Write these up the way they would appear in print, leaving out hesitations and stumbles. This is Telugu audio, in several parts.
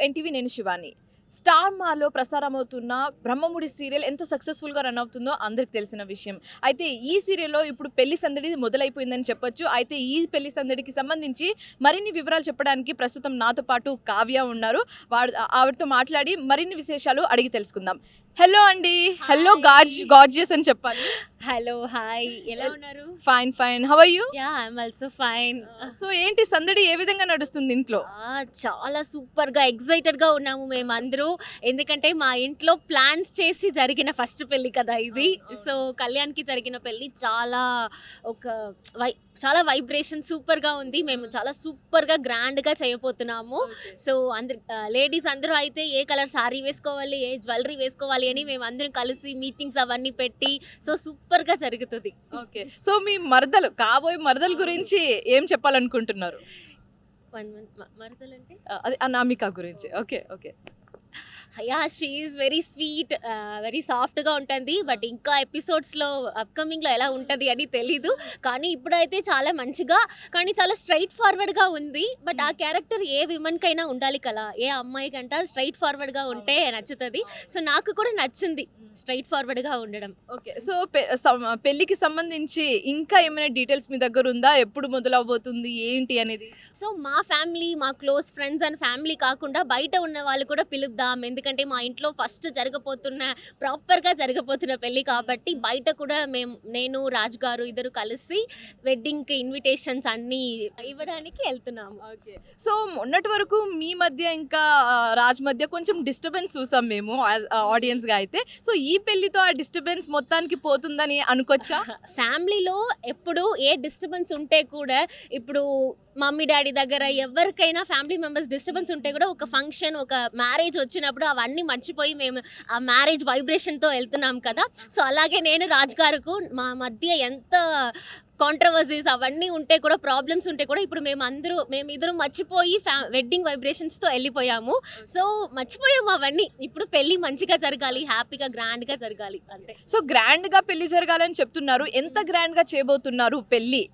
ఎన్టీవీ నేను శివాని. స్టార్ మాలో ప్రసారమవుతున్న బ్రహ్మముడి సీరియల్ ఎంత సక్సెస్ఫుల్గా రన్ అవుతుందో అందరికి తెలిసిన విషయం. అయితే ఈ సీరియల్లో ఇప్పుడు పెళ్లి సందడి మొదలైపోయిందని చెప్పొచ్చు. అయితే ఈ పెళ్లి సందడికి సంబంధించి మరిన్ని వివరాలు చెప్పడానికి ప్రస్తుతం నాతో పాటు కావ్య ఉన్నారు. ఆవిడతో మాట్లాడి మరిన్ని విశేషాలు అడిగి తెలుసుకుందాం. హలో అండి. హలో గార్జియస్ అని చెప్పాలి. హలో హాయ్, ఎలా ఉన్నారు? Fine. How are you? Yeah, I am also fine. So ఏంటి సందడి ఏ విధంగా నడుస్తుంది ఇంట్లో? చాలా సూపర్గా ఎక్సైటెడ్గా ఉన్నాము మేమందరూ. ఎందుకంటే మా ఇంట్లో ప్లాన్స్ చేసి జరిగిన ఫస్ట్ పెళ్ళి కదా ఇది. సో కళ్యాణ్కి జరిగిన పెళ్ళి చాలా వైబ్రేషన్ సూపర్గా ఉంది. మేము చాలా సూపర్గా గ్రాండ్గా చేయబోతున్నాము. సో లేడీస్ అందరూ అయితే ఏ కలర్ సారీ వేసుకోవాలి, ఏ జ్యువెలరీ వేసుకోవాలి అని మేము అందరం కలిసి మీటింగ్స్ అవన్నీ పెట్టి సో సూపర్గా జరుగుతుంది. ఓకే. సో మీ కాబోయే మరదలు గురించి ఏం చెప్పాలనుకుంటున్నారు? మరదలంటే అదే అనామిక గురించి. Okay. Yeah, she is very sweet, very సాఫ్ట్గా ఉంటుంది. బట్ ఇంకా ఎపిసోడ్స్లో అప్కమింగ్లో ఎలా ఉంటుంది అని తెలీదు. కానీ ఇప్పుడైతే చాలా మంచిగా, కానీ చాలా స్ట్రైట్ ఫార్వర్డ్గా ఉంది. బట్ ఆ క్యారెక్టర్ ఏ విమెన్కైనా ఉండాలి కదా, ఏ అమ్మాయికంట స్ట్రైట్ ఫార్వర్డ్గా ఉంటే నచ్చుతుంది. సో నాకు కూడా నచ్చింది స్ట్రైట్ ఫార్వర్డ్గా ఉండడం. ఓకే. సో పెళ్ళికి సంబంధించి ఇంకా ఏమైనా డీటెయిల్స్ మీ దగ్గర ఉందా? ఎప్పుడు మొదలవబోతుంది ఏంటి అనేది? సో మా ఫ్యామిలీ, మా క్లోజ్ ఫ్రెండ్స్ అండ్ ఫ్యామిలీ కాకుండా బయట ఉన్న వాళ్ళు కూడా పిలుద్దాం. ఎందుకంటే మా ఇంట్లో ఫస్ట్ ప్రాపర్గా జరగబోతున్న పెళ్ళి కాబట్టి బయట కూడా నేను రాజ్ గారు ఇద్దరు కలిసి వెడ్డింగ్కి ఇన్విటేషన్స్ అన్నీ ఇవ్వడానికి వెళ్తున్నాము. ఓకే. సో మొన్నటి వరకు మీ మధ్య ఇంకా రాజ్ మధ్య కొంచెం డిస్టర్బెన్స్ చూసాం మేము ఆడియన్స్గా అయితే. సో ఈ పెళ్లితో ఆ డిస్టర్బెన్స్ మొత్తానికి పోతుందని అనుకోవచ్చా? ఫ్యామిలీలో ఎప్పుడు ఏ డిస్టర్బెన్స్ ఉంటే కూడా, ఇప్పుడు మమ్మీ డాడీ దగ్గర ఎవరికైనా ఫ్యామిలీ మెంబర్స్ డిస్టర్బెన్స్ ఉంటే కూడా ఒక ఫంక్షన్, ఒక మ్యారేజ్ వచ్చినప్పుడు అవన్నీ మర్చిపోయి మేము ఆ మ్యారేజ్ వైబ్రేషన్తో వెళ్తున్నాం కదా. సో అలాగే నేను రాజ్ గారుకు మా మధ్య ఎంత కాంట్రవర్సీస్ అవన్నీ ఉంటే కూడా, ప్రాబ్లమ్స్ ఉంటే కూడా ఇప్పుడు మేమిద్దరం మర్చిపోయి వెడ్డింగ్ వైబ్రేషన్స్తో వెళ్ళిపోయాము. సో మర్చిపోయాము అవన్నీ. ఇప్పుడు పెళ్ళి మంచిగా జరగాలి, హ్యాపీగా గ్రాండ్గా జరగాలి అంతే. సో గ్రాండ్గా పెళ్లి జరగాలని చెప్తున్నారు. ఎంత గ్రాండ్గా చేయబోతున్నారు పెళ్ళి?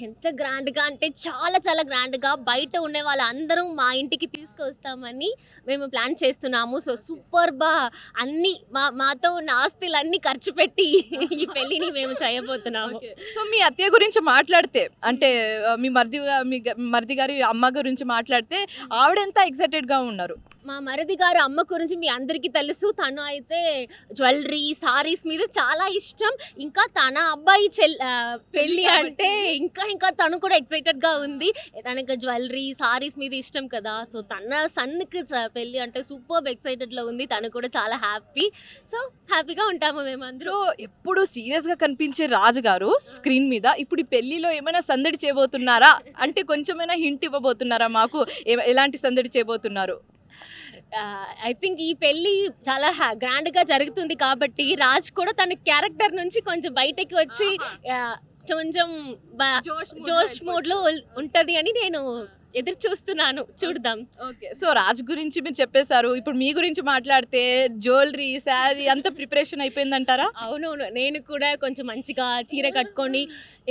ఎంత గ్రాండ్గా అంటే చాలా చాలా గ్రాండ్గా, బయట ఉండే వాళ్ళందరం మా ఇంటికి తీసుకొస్తామని మేము ప్లాన్ చేస్తున్నాము. సో సూపర్గా అన్నీ మాతో ఉన్న ఆస్తులన్నీ ఖర్చు పెట్టి ఈ పెళ్ళిని మేము చేయబోతున్నాము. సో మీ అత్తయ్య గురించి మాట్లాడితే, అంటే మీ మరిది గారి అమ్మ గురించి మాట్లాడితే ఆవిడ ఎంత ఎక్సైటెడ్గా ఉన్నారు? మా మరిది గారు అమ్మ గురించి మీ అందరికీ తెలుసు. తను అయితే జ్యువెలరీ, సారీస్ మీద చాలా ఇష్టం. ఇంకా తన అబ్బాయి పెళ్ళి అంటే ఇంకా తను కూడా ఎక్సైటెడ్గా ఉంది. తనకి జ్యువెలరీ, సారీస్ మీద ఇష్టం కదా. సో తన సన్కి పెళ్ళి అంటే సూపర్ ఎక్సైటెడ్లో ఉంది. తను కూడా చాలా హ్యాపీ. సో హ్యాపీగా ఉంటాము మేమందరూ. ఎప్పుడు సీరియస్గా కనిపించే రాజు గారు స్క్రీన్ మీద ఇప్పుడు ఈ పెళ్లిలో ఏమైనా సందడి చేయబోతున్నారా? అంటే కొంచెమైనా హింట్ ఇవ్వబోతున్నారా మాకు? ఎలాంటి సందడి చేయబోతున్నారు? ఐ థింక్ ఈ పెళ్ళి చాలా గ్రాండ్గా జరుగుతుంది కాబట్టి రాజ్ కూడా తన క్యారెక్టర్ నుంచి కొంచెం బయటకి వచ్చి కొంచెం జోష్ మోడ్లో ఉంటుంది అని నేను ఎదురు చూస్తున్నాను. చూద్దాం. ఓకే. సో రాజ్ గురించి మీరు చెప్పేశారు. ఇప్పుడు మీ గురించి మాట్లాడితే జ్యువెలరీ, శారీ అంతా ప్రిపరేషన్ అయిపోయిందంటారా? అవునవును. నేను కూడా కొంచెం మంచిగా చీర కట్టుకొని,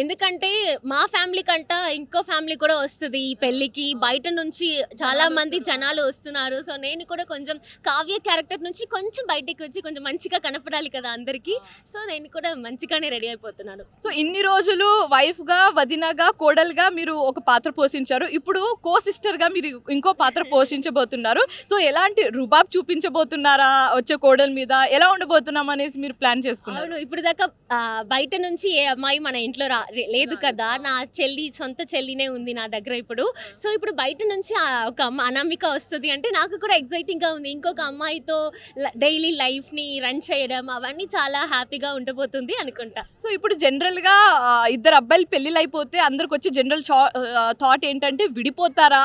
ఎందుకంటే మా ఫ్యామిలీ కంట ఇంకో ఫ్యామిలీ కూడా వస్తుంది ఈ పెళ్ళికి. బయట నుంచి చాలా మంది జనాలు వస్తున్నారు. సో నేను కూడా కొంచెం కావ్య క్యారెక్టర్ నుంచి కొంచెం బయటకు వచ్చి కొంచెం మంచిగా కనపడాలి కదా అందరికీ. సో నేను కూడా మంచిగానే రెడీ అయిపోతున్నాను. సో ఇన్ని రోజులు వైఫ్గా, వదినగా, కోడలుగా మీరు ఒక పాత్ర పోషించారు. ఇప్పుడు కో సిస్టర్గా మీరు ఇంకో పాత్ర పోషించబోతున్నారు. సో ఎలాంటి రుబాబ్ చూపించబోతున్నారా వచ్చే కోడల మీద? ఎలా ఉండబోతున్నాం అనేసి మీరు ప్లాన్ చేసుకున్నారు? ఇప్పుడు దాకా బయట నుంచి ఏ అమ్మాయి మన ఇంట్లో లేదు కదా. నా సొంత చెల్లినే ఉంది నా దగ్గర ఇప్పుడు. సో ఇప్పుడు బయట నుంచి ఒక అనామిక వస్తుంది అంటే నాకు కూడా ఎక్సైటింగ్గా ఉంది. ఇంకొక అమ్మాయితో డైలీ లైఫ్ని రన్ చేయడం అవన్నీ చాలా హ్యాపీగా ఉండబోతుంది అనుకుంటా. సో ఇప్పుడు జనరల్గా ఇద్దరు అబ్బాయిలు పెళ్ళిళ్ళు అయిపోతే అందరికి వచ్చే జనరల్ థాట్ ఏంటంటే విడిపోతారా,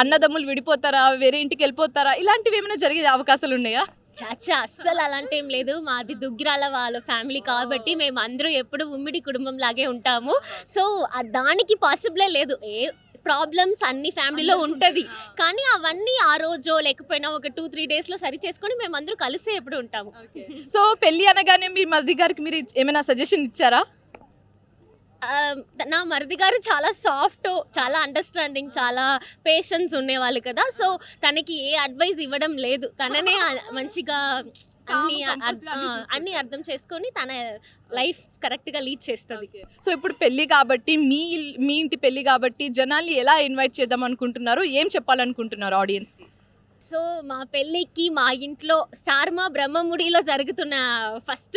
అన్నదమ్ములు విడిపోతారా, వేరే ఇంటికి వెళ్ళిపోతారా, ఇలాంటివి ఏమైనా జరిగే అవకాశాలు ఉన్నాయా? చాచా అస్సలు అలాంటి ఏం లేదు. మాది దుగ్గిరాల వాళ్ళ ఫ్యామిలీ కాబట్టి మేము అందరూ ఎప్పుడు ఉమ్మడి కుటుంబం లాగే ఉంటాము. సో దానికి పాసిబులే లేదు. ప్రాబ్లమ్స్ అన్ని ఫ్యామిలీలో ఉంటుంది, కానీ అవన్నీ ఆ రోజు లేకపోయినా ఒక 2-3 డేస్లో సరి చేసుకొని మేము అందరూ కలిసే ఎప్పుడు ఉంటాము. సో పెళ్ళి అనగానే మీ మరిది గారికి మీరు ఏమైనా సజెషన్ ఇచ్చారా? నా మరిది గారు చాలా సాఫ్ట్, చాలా అండర్స్టాండింగ్, చాలా పేషెన్స్ ఉండేవాళ్ళు కదా. సో తనకి ఏ అడ్వైస్ ఇవ్వడం లేదు, తననే మంచిగా అన్ని అర్థం చేసుకొని తన లైఫ్ కరెక్ట్గా లీడ్ చేస్తుంది. సో ఇప్పుడు పెళ్లి కాబట్టి మీ ఇంటి పెళ్లి కాబట్టి జనాల్ని ఎలా ఇన్వైట్ చేద్దాం అనుకుంటున్నారు, ఏం చెప్పాలనుకుంటున్నారు ఆడియన్స్? సో మా పెళ్ళికి మా ఇంట్లో స్టార్ మా బ్రహ్మముడిలో జరుగుతున్న ఫస్ట్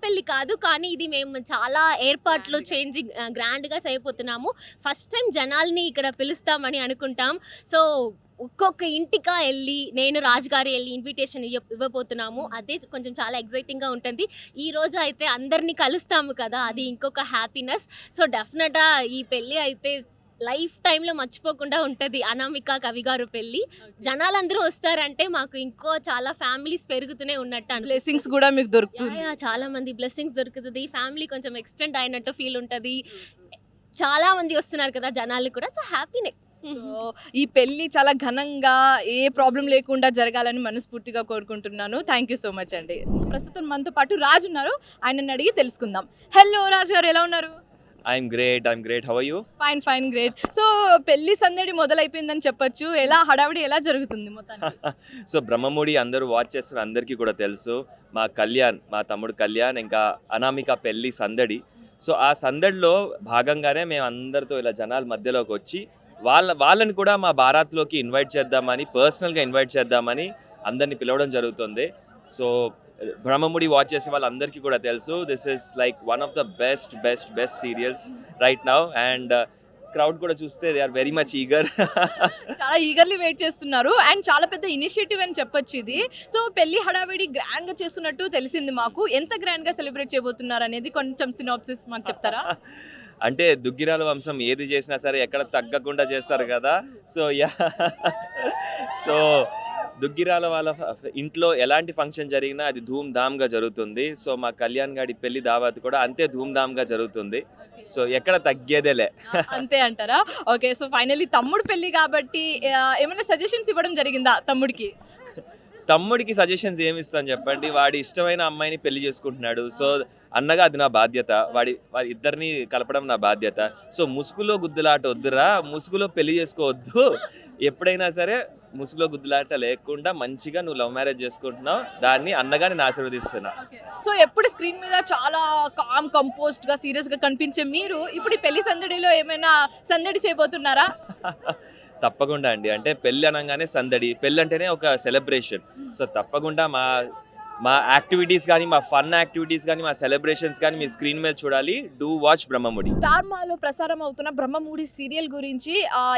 పెళ్ళి కాదు, కానీ ఇది మేము చాలా ఏర్పాట్లు గ్రాండ్గా చేయబోతున్నాము. ఫస్ట్ టైం జనాల్ని ఇక్కడ పిలుస్తామని అనుకుంటాం. సో ఒక్కొక్క ఇంటికా వెళ్ళి నేను రాజుగారు వెళ్ళి ఇన్విటేషన్ ఇవ్వబోతున్నాము. అదే కొంచెం చాలా ఎక్సైటింగ్గా ఉంటుంది. ఈ రోజు అయితే అందరినీ కలుస్తాము కదా, అది ఇంకొక హ్యాపీనెస్. సో డెఫినెట్గా ఈ పెళ్ళి అయితే లైఫ్ టైంలో మర్చిపోకుండా ఉంటుంది. అనామిక కవి గారు పెళ్ళి జనాలందరూ వస్తారంటే మాకు ఇంకో చాలా ఫ్యామిలీస్ పెరుగుతూనే ఉన్నట్టు బ్లెస్సింగ్స్ కూడా మీకు దొరుకుతుంది. చాలా మంది బ్లెస్సింగ్స్ దొరుకుతుంది, ఫ్యామిలీ కొంచెం ఎక్స్టెండ్ అయినట్టు ఫీల్ ఉంటుంది. చాలా మంది వస్తున్నారు కదా జనాలు కూడా, సో హ్యాపీనే. సో ఈ పెళ్లి చాలా ఘనంగా ఏ ప్రాబ్లం లేకుండా జరగాలని మనస్ఫూర్తిగా కోరుకుంటున్నాను. థ్యాంక్ యూ సో మచ్ అండి. ప్రస్తుతం మనతో పాటు రాజు ఉన్నారు, ఆయనని అడిగి తెలుసుకుందాం. హలో రాజు గారు, ఎలా ఉన్నారు? I'm great. How are you? Fine great. So పెళ్లి సందడి మొదలైపోయిందని చెప్పొచ్చు. ఎలా హడావిడి ఎలా జరుగుతుంది మొత్తానికి? సో బ్రహ్మముడి అందరూ వాచ్ చేస్తున్న అందరికీ కూడా తెలుసు, మా తమ్ముడు కళ్యాణ్ ఇంకా అనామిక పెళ్లి సందడి. సో ఆ సందడిలో భాగంగానే మేము అందరితో ఇలా జనాల మధ్యలోకి వచ్చి వాళ్ళని కూడా మా బారాత్లోకి పర్సనల్గా ఇన్వైట్ చేద్దామని అందరినీ పిలవడం జరుగుతుంది. సో బ్రహ్మముడి వాచ్ చేసే వాళ్ళందరికీ కూడా తెలుసు, this is like one of the best serials right now. And crowd కూడా చూస్తే they are very much eager. చాలా ఈగర్లీ వెయిట్ చేస్తున్నారు. అండ్ చాలా పెద్ద ఇనిషియేటివ్ అని చెప్పొచ్చు ఇది. సో పెళ్లి హడావిడి గ్రాండ్ గా చేస్తున్నట్టు తెలిసింది మాకు. ఎంత గ్రాండ్ గా సెలబ్రేట్ చేయబోతున్నారు అనేది కొంచెం సినాప్సిస్ మాకు చెప్తారా? అంటే దుగ్గిరాల వంశం ఏది చేసినా సరే ఎక్కడ తగ్గకుండా చేస్తారు కదా. సో సో దుగ్గిరాల వాళ్ళ ఇంట్లో ఎలాంటి ఫంక్షన్ జరిగినా అది ధూమ్ ధామ్గా జరుగుతుంది. సో మా కళ్యాణ్ గారి పెళ్లి దావత్ కూడా అంతే ధూమ్ ధామ్గా జరుగుతుంది. సో ఎక్కడ తగ్గేదేలే. అంతే అంటారా? ఓకే. సో ఫైనల్లీ తమ్ముడు పెళ్లి కాబట్టి ఏమైనా సజెషన్స్ ఇవ్వడం జరిగిందా తమ్ముడికి? తమ్ముడికి సజెషన్స్ ఏమి ఇస్తాను చెప్పండి, వాడి ఇష్టమైన అమ్మాయిని పెళ్లి చేసుకుంటున్నాడు. సో అన్నగా అది నా బాధ్యత, వాడి ఇద్దరిని కలపడం నా బాధ్యత. సో ముసుగులో గుద్దులాట వద్దురా, ముసుగులో పెళ్లి చేసుకోవద్దు. ఎప్పుడైనా సరే ముసుగులో గుద్దులాట లేకుండా మంచిగా నువ్వు లవ్ మ్యారేజ్ చేసుకుంటున్నావు, దాన్ని అన్నగా నేను ఆశీర్వదిస్తున్నా. సో ఎప్పుడు స్క్రీన్ మీద చాలా కామ్ కంపోజ్డ్ గా సీరియస్ గా కనిపించే మీరు ఇప్పుడు ఈ పెళ్లి సందడిలో ఏమైనా సందడి చేయబోతున్నారా? తప్పకుండా అండి. అంటే పెళ్ళి అనగానే సందడి, పెళ్ళి అంటేనే ఒక సెలబ్రేషన్. సో తప్పకుండా మా యాక్టివిటీస్ కానీ, మా ఫన్ యాక్టివిటీస్ కానీ, మా సెలబ్రేషన్స్ కానీ మీ స్క్రీన్ మీద చూడాలి. Do watch Brahmamudi. స్టార్ మాలో ప్రసారం అవుతున్న బ్రహ్మముడి సీరియల్ గురించి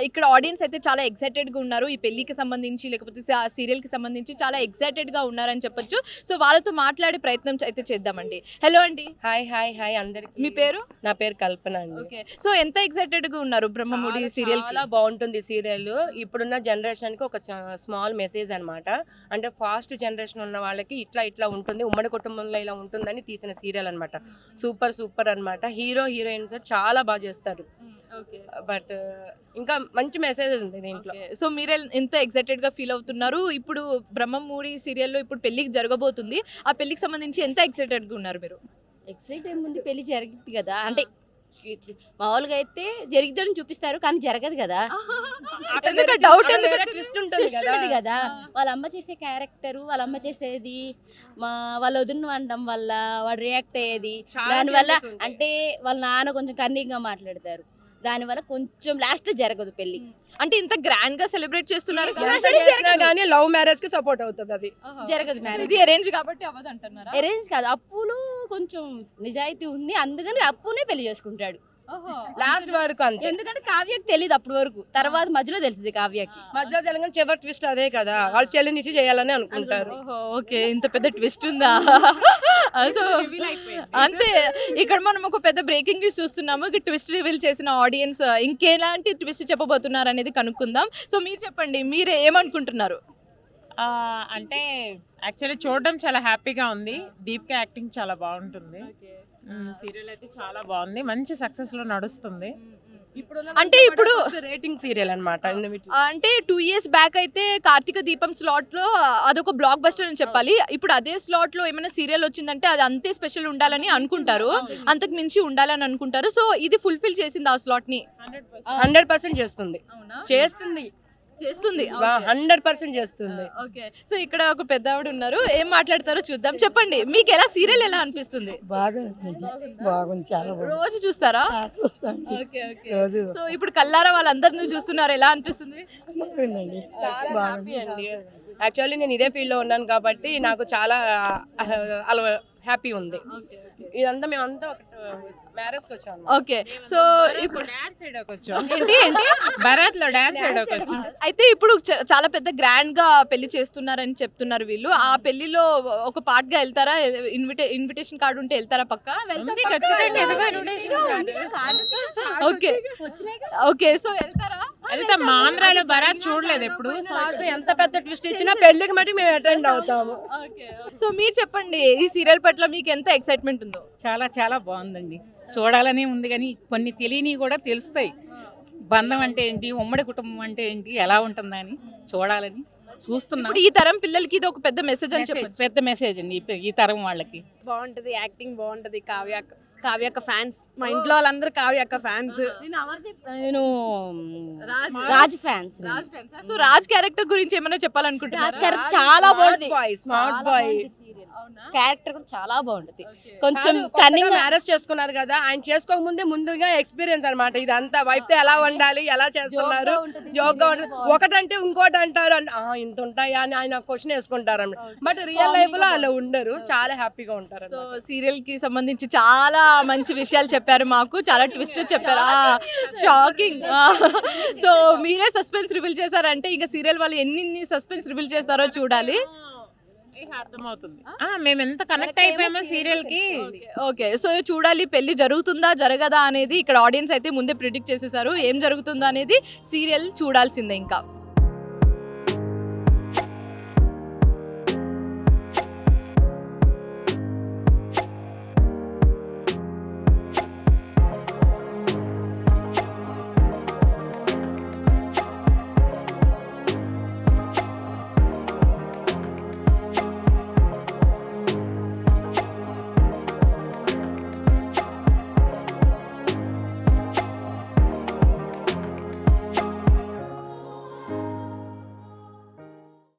ఇక్కడ ఆడియన్స్ అయితే చాలా ఎక్సైటెడ్ గా ఉన్నారు. ఈ పెళ్లికి సంబంధించి లేకపోతే సీరియల్ కి సంబంధించి చాలా ఎక్సైటెడ్ గా ఉన్నారని చెప్పొచ్చు. సో వాళ్ళతో మాట్లాడే ప్రయత్నం అయితే చేద్దామండి. హలో అండి. హాయ్ అందరికి. మీ పేరు? నా పేరు కల్పన అండి. ఓకే. సో ఎంత ఎక్సైటెడ్ గా ఉన్నారు బ్రహ్మముడి సీరియల్? చాలా బాగుంటుంది సీరియల్. ఇప్పుడున్న జనరేషన్ కి ఒక స్మాల్ మెసేజ్ అన్నమాట. అంటే ఫాస్ట్ జనరేషన్ ఉన్న వాళ్ళకి ఇట్లా ఉంటుంది, ఉమ్మడి కుటుంబంలో ఇలా ఉంటుందని తీసిన సీరియల్ అన్నమాట. సూపర్ అన్నమాట. హీరోయిన్స్ చాలా బాగా చేస్తారు. బట్ ఇంకా మంచి మెసేజ్ ఉంది దీంట్లో. సో మీరు ఎంత ఎక్సైటెడ్ గా ఫీల్ అవుతున్నారు? ఇప్పుడు బ్రహ్మముడి సీరియల్లో ఇప్పుడు పెళ్లికి జరగబోతుంది, ఆ పెళ్లికి సంబంధించి ఎంత ఎక్సైటెడ్ గా ఉన్నారు మీరు? ఎక్సైట్ ముందు పెళ్లి జరిగింది కదా, అంటే మామూలుగా అయితే జరిగిద్దని చూపిస్తారు కానీ జరగదు కదా. డౌట్ ఉంటుంది కదా, వాళ్ళ అమ్మ చేసే క్యారెక్టర్, వాళ్ళ అమ్మ చేసేది, వాళ్ళ వదిన అనడం వల్ల వాడు రియాక్ట్ అయ్యేది, దానివల్ల అంటే వాళ్ళ నాన్న కొంచెం కన్నీగా మాట్లాడతారు, దానివల్ల కొంచెం లాస్ట్ లో జరగదు పెళ్లి. అంటే ఇంత గ్రాండ్ గా సెలబ్రేట్ చేస్తున్నారు కానీ లవ్ మ్యారేజ్ కి సపోర్ట్ అవుతుంది, అది జరగదు మ్యారేజ్. ఇది అరేంజ్ కాబట్టి అవ్వదు అంటున్నారా? అరేంజ్ కాదు, అప్పులో కొంచెం నిజాయితీ ఉంది, అందుకని అప్పునే పెళ్లి చేసుకుంటాడు లాస్ట్ వరకు అంతే. ఎందుకంటే కావ్యకి తెలియదు అప్పటి వరకు, తర్వాత మధ్యలో తెలిసింది కావ్యకి. మధ్యలో తెలంగాణ చివరి ట్విస్ట్ అదే కదా, వాళ్ళు చెల్లి నుంచి చేయాలని అనుకుంటారు. ఓకే, ఇంత పెద్ద ట్విస్ట్ ఉందా? సో అంతే. ఇక్కడ మనం ఒక పెద్ద బ్రేకింగ్ న్యూస్ చూస్తున్నాము. ఇక్కడ ట్విస్ట్ రివీల్ చేసిన ఆడియన్స్ ఇంకెలాంటి ట్విస్ట్ చెప్పబోతున్నారు అనేది కనుక్కుందాం. సో మీరు చెప్పండి, మీరు ఏమనుకుంటున్నారు? అంటే యాక్చువల్లీ చూడడం చాలా హ్యాపీగా ఉంది. దీపిక యాక్టింగ్ చాలా బాగుంటుంది. సీరియల్ అయితే చాలా బాగుంది, మంచి సక్సెస్ లో నడుస్తుంది. అంటే ఇప్పుడు రేటింగ్ సీరియల్ అనమాట. అంటే 2 years బ్యాక్ అయితే కార్తీక దీపం స్లాట్ లో అదొక బ్లాక్ బస్టర్ అని చెప్పాలి. ఇప్పుడు అదే స్లాట్ లో ఏమైనా సీరియల్ వచ్చిందంటే అది అంతే స్పెషల్ ఉండాలని అనుకుంటారు, అంతకు మించి ఉండాలని అనుకుంటారు. సో ఇది ఫుల్ఫిల్ చేసింది ఆ స్లాట్ ని. 100% చేస్తుంది. చేస్తుంది 100% చేస్తుంది. ఓకే, సో ఇక్కడ ఒక పెద్ద ఆవిడ ఉన్నారు, ఏం మాట్లాడతారో చూద్దాం. చెప్పండి, మీకు ఎలా సీరియల్ ఎలా అనిపిస్తుంది? బాగుంది, చాలా బాగుంది. రోజు చూస్తారా? చూస్తాను ఓకే ఓకే. రోజు. సో ఇప్పుడు కల్లారా వాళ్ళందరినీ చూస్తున్నారు, ఎలా అనిపిస్తుంది? బాగుందండి, చాలా బాగుంది. హ్యాపీ అండి. యాక్చువల్లీ నేను ఇదే ఫీల్డ్ లో ఉన్నాను కాబట్టి నాకు చాలా హ్యాపీ ఉంది. ఇదంతా మేమంతా మ్యారేజ్ కి వచ్చాము. ఓకే, సో ఇప్పుడు డాన్స్ చేయడానికి ఏంటి ఏంటి భరత్ లో డాన్స్ చేయడానికి అయితే ఇప్పుడు చాలా పెద్ద గ్రాండ్ గా పెళ్లి చేస్తున్నారని చెప్తున్నారు వీళ్ళు. ఆ పెళ్లిలో ఒక పార్ట్ గా వెళ్తారా? ఇన్విటేషన్ కార్డు ఉంటే వెళ్తారా? పక్కా ఖచ్చితంగా ఎందుకు invitation card? Okay okay, so వెళ్తారా? వెళ్తాం. మా ఆంధ్రాలో భరత్ చూడలేదు ఎప్పుడు. నాకు ఎంత పెద్ద ట్విస్ట్ ఇచ్చినా పెళ్లికి మట్టి మేము అటెండ్ అవుతాము. సో మీరు చెప్పండి, ఈ సీరియల్ పట్ల మీకు ఎంత ఎక్సైట్మెంట్ ఉందో? చాలా చాలా బాగుందండి. చూడాలని ఉంది కానీ కొన్ని తెలియని కూడా తెలుస్తాయి. బంధం అంటే ఏంటి, ఉమ్మడి కుటుంబం అంటే ఏంటి, ఎలా ఉంటుందని చూడాలని చూస్తున్నాం. ఇప్పుడు ఈ తరం పిల్లలకి ఇది ఒక పెద్ద మెసేజ్ అని చెప్పచ్చు. పెద్ద మెసేజ్ అండి ఈ తరం వాళ్ళకి. బాగుంటది, యాక్టింగ్ బాగుంటది. కావ్యక్క ఫ్యాన్స్, మా ఇంట్లో వాళ్ళందరూ కావ్యక్క ఫ్యాన్స్. నేను Raj fans. So Raj character గురించి ఏమైనా చెప్పాలనుకుంటున్నారా? రాజ్ క్యారెక్టర్ చాలా బాగుంది. స్మార్ట్ బాయ్ క్యారెక్టర్ కూడా చాలా బాగుంటది. కొంచెం కన్నింగ్ మ్యారేజ్ చేసుకున్నారు కదా, ఆయన చేసుకోకముందే ముందుగా ఎక్స్పీరియన్స్ అన్నమాట. ఇదంతా వైఫ్ తో ఎలా వండాలి, ఎలా చేస్తున్నారు, జోక్గా ఉంటుంది. ఒకటంటే ఇంకోటి అంటారు, ఇంత ఉంటాయా అని ఆయన క్వశ్చన్ వేసుకుంటారు అన్నమాట. బట్ రియల్ లైఫ్ లో అలా ఉండరు, చాలా హ్యాపీగా ఉంటారు. సో సీరియల్ కి సంబంధించి చాలా మంచి విషయాలు చెప్పారు, మాకు చాలా ట్విస్ట్ చెప్పారు, షాకింగ్. సో మీరే సస్పెన్స్ రివీల్ చేశారంటే ఇంకా సీరియల్ వాళ్ళు ఎన్ని సస్పెన్స్ రివీల్ చేస్తారో చూడాలి. అర్థమవుతుంది మేము ఎంత కనెక్ట్ అయిపోయామో సీరియల్ కి. ఓకే, సో చూడాలి పెళ్లి జరుగుతుందా జరగదా అనేది. ఇక్కడ ఆడియన్స్ అయితే ముందే ప్రిడిక్ట్ చేసేసారు, ఏం జరుగుతుందో అనేది సీరియల్ చూడాల్సిందే ఇంకా.